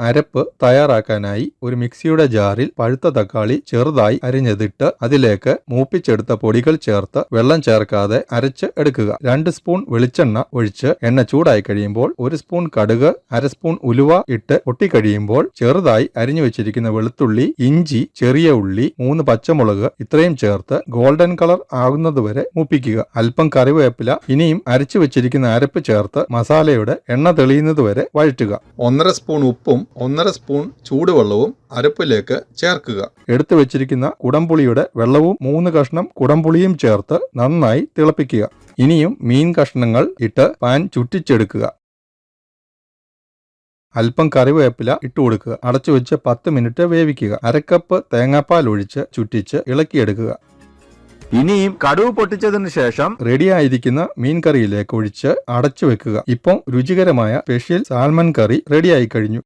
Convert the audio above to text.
അരപ്പ് തയ്യാറാക്കാനായി ഒരു മിക്സിയുടെ ജാറിൽ പഴുത്ത തക്കാളി ചെറുതായി അരിഞ്ഞതിട്ട് അതിലേക്ക് മൂപ്പിച്ചെടുത്ത പൊടികൾ ചേർത്ത് വെള്ളം ചേർക്കാതെ അരച്ച് എടുക്കുക. 2 സ്പൂൺ വെളിച്ചെണ്ണ ഒഴിച്ച് എണ്ണ ചൂടായി കഴിയുമ്പോൾ 1 സ്പൂൺ കടുക്, 1/2 സ്പൂൺ ഉലുവ ഇട്ട് പൊട്ടിക്കഴിയുമ്പോൾ ചെറുതായി അരിഞ്ഞു വെച്ചിരിക്കുന്ന വെളുത്തുള്ളി, ഇഞ്ചി, ചെറിയ ഉള്ളി, 3 പച്ചമുളക് ഇത്രയും ചേർത്ത് ഗോൾഡൻ കളർ ആകുന്നതുവരെ മൂപ്പിക്കുക. അല്പം കറിവേപ്പില, ഇനിയും അരച്ചു വെച്ചിരിക്കുന്ന അരപ്പ് ചേർത്ത് മസാലയുടെ എണ്ണ തെളിയുന്നതുവരെ വഴറ്റുക. 1/2 സ്പൂൺ ഉപ്പും 1/2 സ്പൂൺ ചൂടുവെള്ളവും അരപ്പിലേക്ക് ചേർക്കുക. എടുത്തു വെച്ചിരിക്കുന്ന കുടംപുളിയുടെ വെള്ളവും 3 കഷ്ണം കുടംപുളിയും ചേർത്ത് നന്നായി തിളപ്പിക്കുക. ഇനിയും മീൻ കഷ്ണങ്ങൾ ഇട്ട് പാൻ ചുറ്റിച്ചെടുക്കുക. അല്പം കറിവേപ്പില ഇട്ട് കൊടുക്കുക. അടച്ചു വെച്ച് 10 മിനിറ്റ് വേവിക്കുക. 1/2 കപ്പ് തേങ്ങാപ്പാൽ ഒഴിച്ച് ചുറ്റിച്ച് ഇളക്കിയെടുക്കുക. ഇനിയും കടുക് പൊട്ടിച്ചതിന് ശേഷം റെഡിയായിരിക്കുന്ന മീൻ കറിയിലേക്ക് ഒഴിച്ച് അടച്ചു വെക്കുക. ഇപ്പം രുചികരമായ സ്പെഷ്യൽ സാൽമൺ കറി റെഡിയായി കഴിഞ്ഞു.